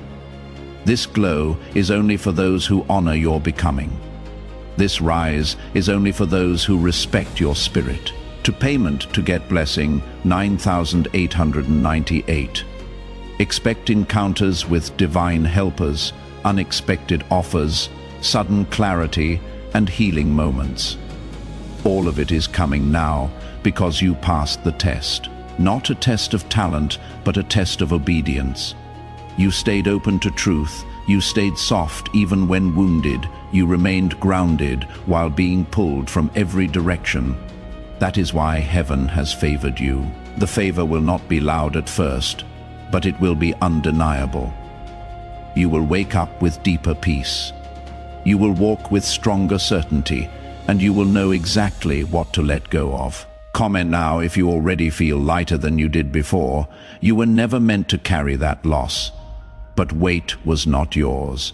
This glow is only for those who honor your becoming. This rise is only for those who respect your spirit. To payment to get blessing 9,898. Expect encounters with divine helpers, unexpected offers, sudden clarity, and healing moments. All of it is coming now because you passed the test. Not a test of talent, but a test of obedience. You stayed open to truth. You stayed soft even when wounded. You remained grounded while being pulled from every direction. That is why heaven has favored you. The favor will not be loud at first, but it will be undeniable. You will wake up with deeper peace. You will walk with stronger certainty, and you will know exactly what to let go of. Comment now if you already feel lighter than you did before. You were never meant to carry that loss, but weight was not yours.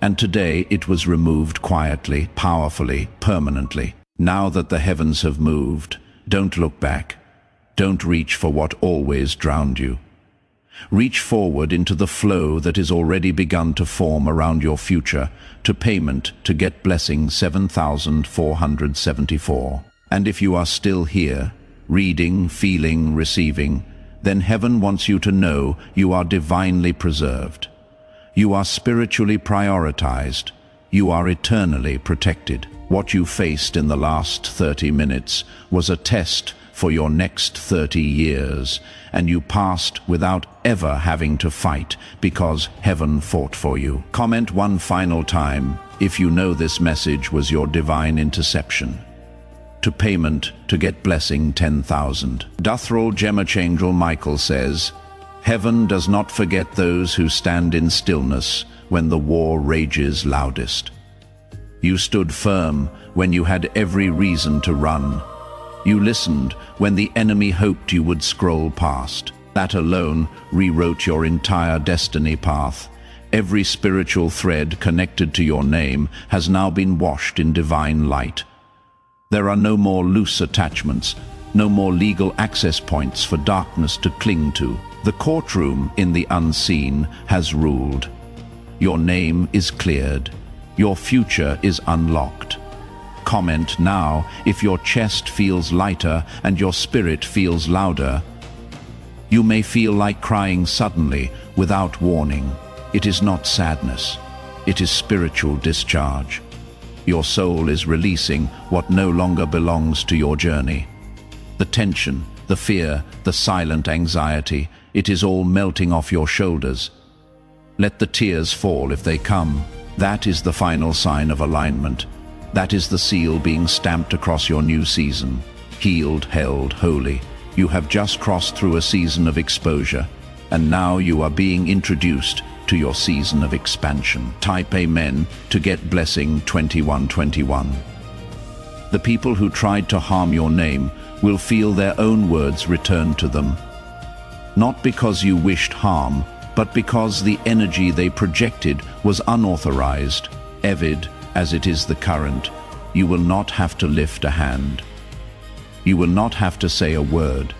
And today it was removed quietly, powerfully, permanently. Now that the heavens have moved, don't look back. Don't reach for what always drowned you. Reach forward into the flow that is already begun to form around your future, to payment to get blessing 7,474. And if you are still here, reading, feeling, receiving, then heaven wants you to know you are divinely preserved. You are spiritually prioritized. You are eternally protected. What you faced in the last 30 minutes was a test for your next 30 years, and you passed without ever having to fight because heaven fought for you. Comment one final time if you know this message was your divine interception. To payment to get blessing 10,000. Duthral Archangel Michael says, heaven does not forget those who stand in stillness when the war rages loudest. You stood firm when you had every reason to run. You listened when the enemy hoped you would scroll past. That alone rewrote your entire destiny path. Every spiritual thread connected to your name has now been washed in divine light. There are no more loose attachments, no more legal access points for darkness to cling to. The courtroom in the unseen has ruled. Your name is cleared. Your future is unlocked. Comment now if your chest feels lighter and your spirit feels louder. You may feel like crying suddenly, without warning. It is not sadness. It is spiritual discharge. Your soul is releasing what no longer belongs to your journey. The tension, the fear, the silent anxiety, it is all melting off your shoulders. Let the tears fall if they come. That is the final sign of alignment. That is the seal being stamped across your new season. Healed, held, holy. You have just crossed through a season of exposure, and now you are being introduced to your season of expansion. Type Amen to get blessing 2121. The people who tried to harm your name will feel their own words return to them. Not because you wished harm, but because the energy they projected was unauthorized. Avid, as it is the current, you will not have to lift a hand. You will not have to say a word.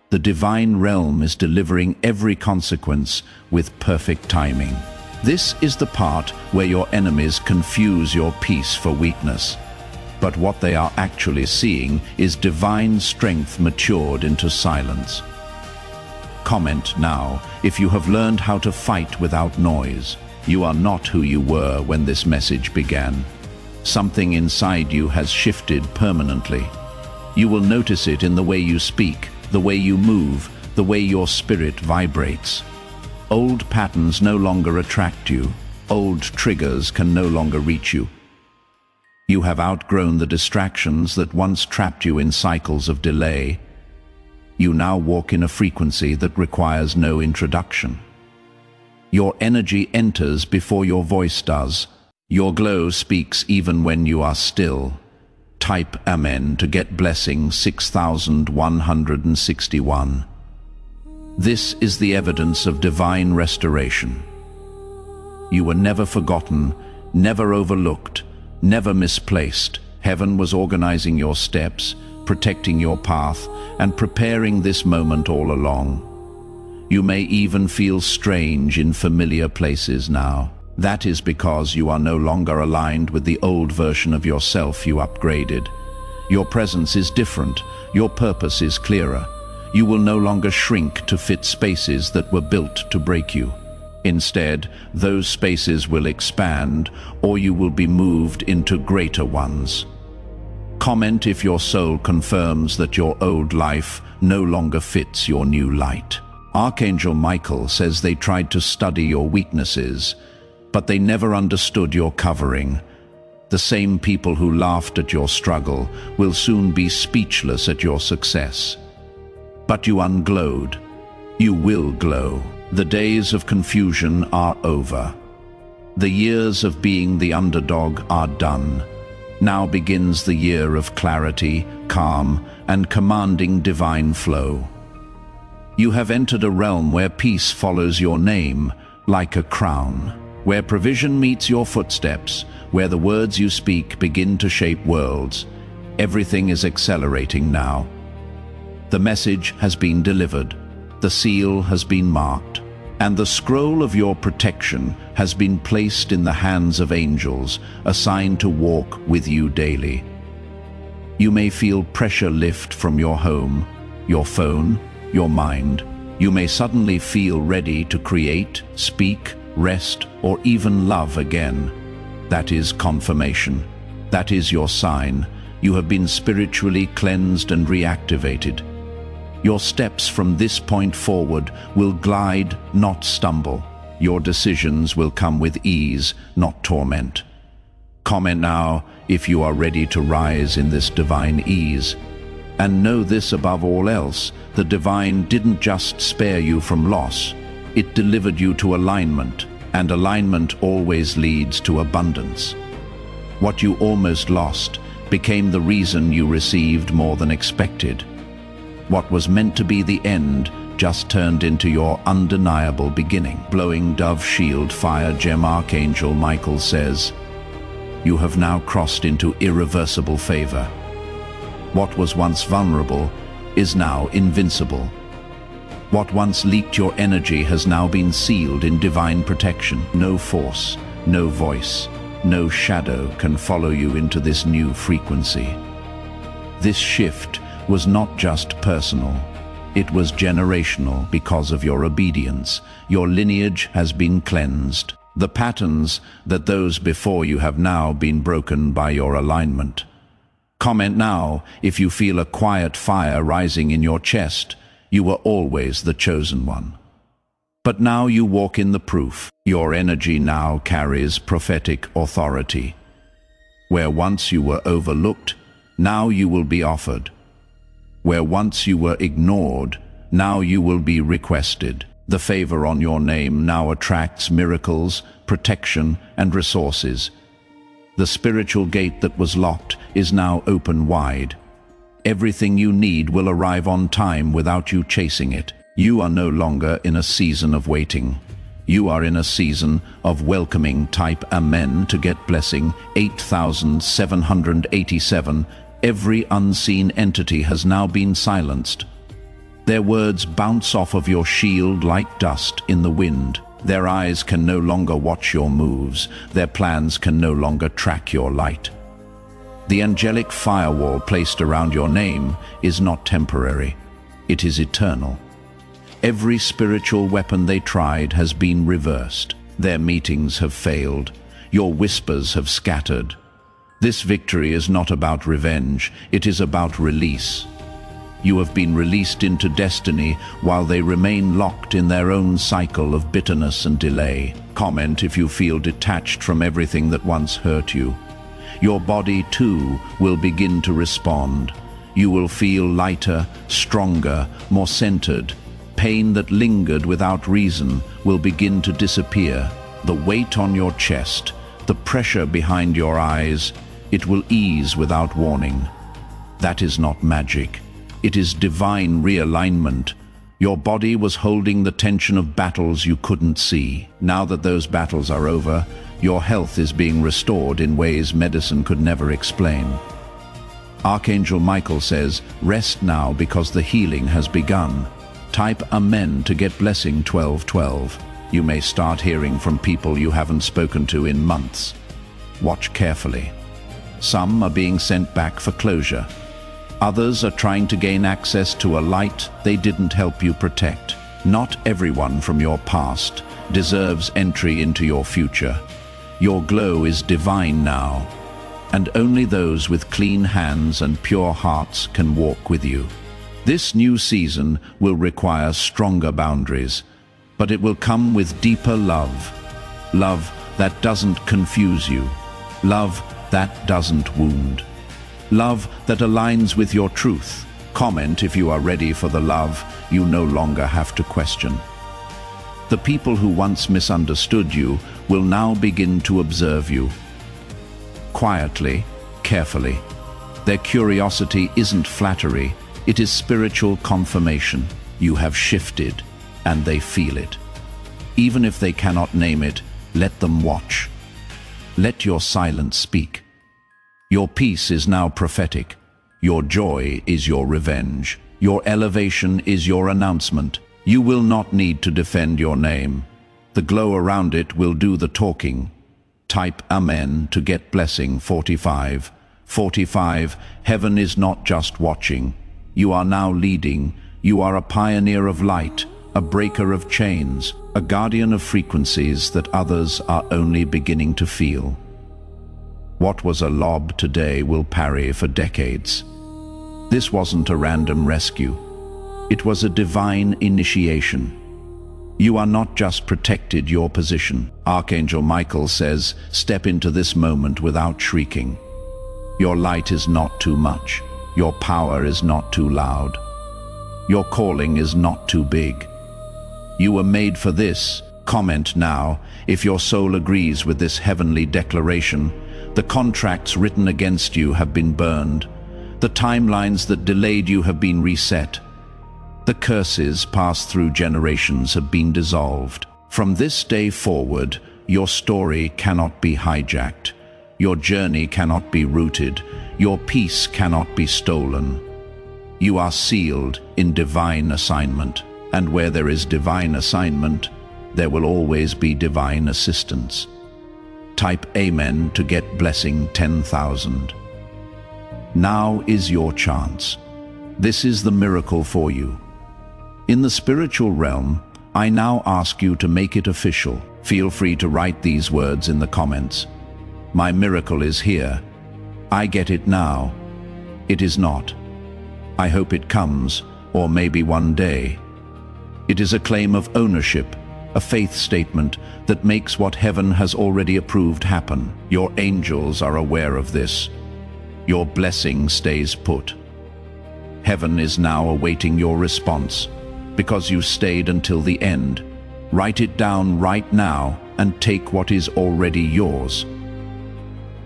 The divine realm is delivering every consequence with perfect timing. This is the part where your enemies confuse your peace for weakness. But what they are actually seeing is divine strength matured into silence. Comment now if you have learned how to fight without noise. You are not who you were when this message began. Something inside you has shifted permanently. You will notice it in the way you speak, the way you move, the way your spirit vibrates. Old patterns no longer attract you. Old triggers can no longer reach you. You have outgrown the distractions that once trapped you in cycles of delay. You now walk in a frequency that requires no introduction. Your energy enters before your voice does. Your glow speaks even when you are still. Type Amen to get blessing 6161. This is the evidence of divine restoration. You were never forgotten, never overlooked, never misplaced. Heaven was organizing your steps, protecting your path, and preparing this moment all along. You may even feel strange in familiar places now. That is because you are no longer aligned with the old version of yourself you upgraded. Your presence is different. Your purpose is clearer. You will no longer shrink to fit spaces that were built to break you. Instead, those spaces will expand, or you will be moved into greater ones. Comment if your soul confirms that your old life no longer fits your new light. Archangel Michael says they tried to study your weaknesses, but they never understood your covering. The same people who laughed at your struggle will soon be speechless at your success. But you unglowed. You will glow. The days of confusion are over. The years of being the underdog are done. Now begins the year of clarity, calm, and commanding divine flow. You have entered a realm where peace follows your name like a crown, where provision meets your footsteps, where the words you speak begin to shape worlds. Everything is accelerating now. The message has been delivered, the seal has been marked, and the scroll of your protection has been placed in the hands of angels assigned to walk with you daily. You may feel pressure lift from your home, your phone, your mind. You may suddenly feel ready to create, speak, rest, or even love again. That is confirmation. That is your sign. You have been spiritually cleansed and reactivated. Your steps from this point forward will glide, not stumble. Your decisions will come with ease, not torment. Comment now if you are ready to rise in this divine ease. And know this above all else, the divine didn't just spare you from loss. It delivered you to alignment, and alignment always leads to abundance. What you almost lost became the reason you received more than expected. What was meant to be the end just turned into your undeniable beginning. Blowing dove shield fire gem Archangel Michael says, you have now crossed into irreversible favor. What was once vulnerable is now invincible. What once leaked your energy has now been sealed in divine protection. No force, no voice, no shadow can follow you into this new frequency. This shift was not just personal. It was generational because of your obedience. Your lineage has been cleansed. The patterns that those before you have now been broken by your alignment. Comment now if you feel a quiet fire rising in your chest. You were always the chosen one. But now you walk in the proof. Your energy now carries prophetic authority. Where once you were overlooked, now you will be offered. Where once you were ignored, now you will be requested. The favor on your name now attracts miracles, protection, and resources. The spiritual gate that was locked is now open wide. Everything you need will arrive on time without you chasing it. You are no longer in a season of waiting. You are in a season of welcoming. Type Amen to get blessing 8787. Every unseen entity has now been silenced. Their words bounce off of your shield like dust in the wind. Their eyes can no longer watch your moves. Their plans can no longer track your light. The angelic firewall placed around your name is not temporary. It is eternal. Every spiritual weapon they tried has been reversed. Their meetings have failed. Your whispers have scattered. This victory is not about revenge. It is about release. You have been released into destiny while they remain locked in their own cycle of bitterness and delay. Comment if you feel detached from everything that once hurt you. Your body, too, will begin to respond. You will feel lighter, stronger, more centered. Pain that lingered without reason will begin to disappear. The weight on your chest, the pressure behind your eyes, it will ease without warning. That is not magic. It is divine realignment. Your body was holding the tension of battles you couldn't see. Now that those battles are over, your health is being restored in ways medicine could never explain. Archangel Michael says, rest now because the healing has begun. Type Amen to get blessing 1212. You may start hearing from people you haven't spoken to in months. Watch carefully. Some are being sent back for closure. Others are trying to gain access to a light they didn't help you protect. Not everyone from your past deserves entry into your future. Your glow is divine now, and only those with clean hands and pure hearts can walk with you. This new season will require stronger boundaries, but it will come with deeper love. Love that doesn't confuse you. Love that doesn't wound. Love that aligns with your truth. Comment if you are ready for the love you no longer have to question. The people who once misunderstood you will now begin to observe you. Quietly, carefully. Their curiosity isn't flattery, it is spiritual confirmation. You have shifted, and they feel it. Even if they cannot name it, let them watch. Let your silence speak. Your peace is now prophetic. Your joy is your revenge. Your elevation is your announcement. You will not need to defend your name. The glow around it will do the talking. Type Amen to get blessing 45. 45. Heaven is not just watching. You are now leading. You are a pioneer of light, a breaker of chains, a guardian of frequencies that others are only beginning to feel. What was a lob today will parry for decades. This wasn't a random rescue. It was a divine initiation. You are not just protected your position. Archangel Michael says, step into this moment without shrieking. Your light is not too much. Your power is not too loud. Your calling is not too big. You were made for this. Comment now if your soul agrees with this heavenly declaration. The contracts written against you have been burned. The timelines that delayed you have been reset. The curses passed through generations have been dissolved. From this day forward, your story cannot be hijacked. Your journey cannot be rooted. Your peace cannot be stolen. You are sealed in divine assignment. And where there is divine assignment, there will always be divine assistance. Type Amen to get blessing 10,000. Now is your chance. This is the miracle for you. In the spiritual realm, I now ask you to make it official. Feel free to write these words in the comments. My miracle is here. I get it now. It is not. I hope it comes, or maybe one day. It is a claim of ownership, a faith statement that makes what heaven has already approved happen. Your angels are aware of this. Your blessing stays put. Heaven is now awaiting your response, because you stayed until the end. Write it down right now and take what is already yours.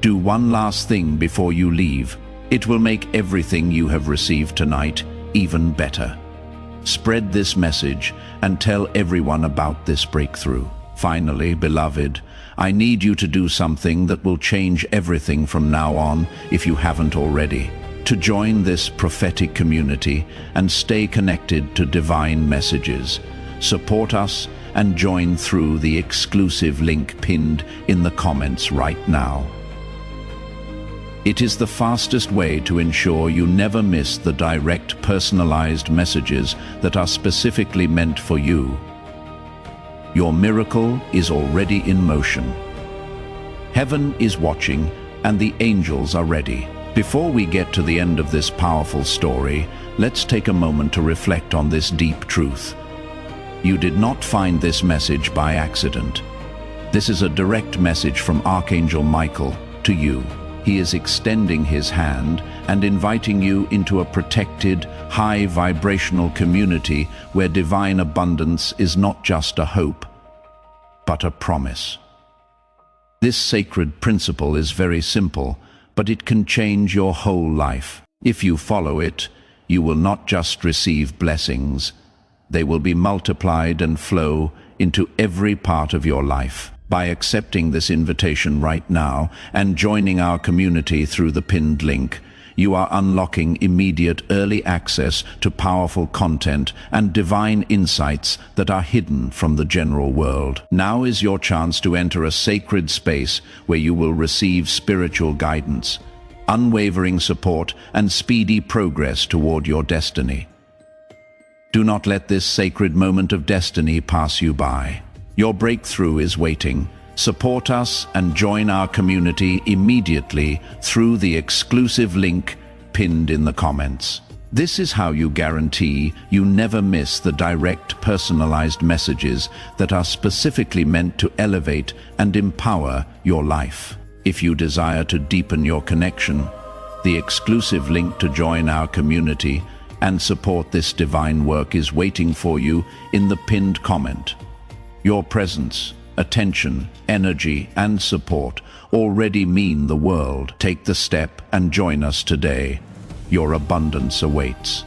Do one last thing before you leave. It will make everything you have received tonight even better. Spread this message and tell everyone about this breakthrough. Finally, beloved, I need you to do something that will change everything from now on if you haven't already. To join this prophetic community and stay connected to divine messages. Support us and join through the exclusive link pinned in the comments right now. It is the fastest way to ensure you never miss the direct, personalized messages that are specifically meant for you. Your miracle is already in motion. Heaven is watching and the angels are ready. Before we get to the end of this powerful story, let's take a moment to reflect on this deep truth. You did not find this message by accident. This is a direct message from Archangel Michael to you. He is extending his hand and inviting you into a protected, high-vibrational community where divine abundance is not just a hope, but a promise. This sacred principle is very simple, but it can change your whole life. If you follow it, you will not just receive blessings, they will be multiplied and flow into every part of your life. By accepting this invitation right now and joining our community through the pinned link, you are unlocking immediate early access to powerful content and divine insights that are hidden from the general world. Now is your chance to enter a sacred space where you will receive spiritual guidance, unwavering support, and speedy progress toward your destiny. Do not let this sacred moment of destiny pass you by. Your breakthrough is waiting. Support us and join our community immediately through the exclusive link pinned in the comments. This is how you guarantee you never miss the direct, personalized messages that are specifically meant to elevate and empower your life. If you desire to deepen your connection, the exclusive link to join our community and support this divine work is waiting for you in the pinned comment. Your presence, attention, energy, and support already mean the world. Take the step and join us today. Your abundance awaits.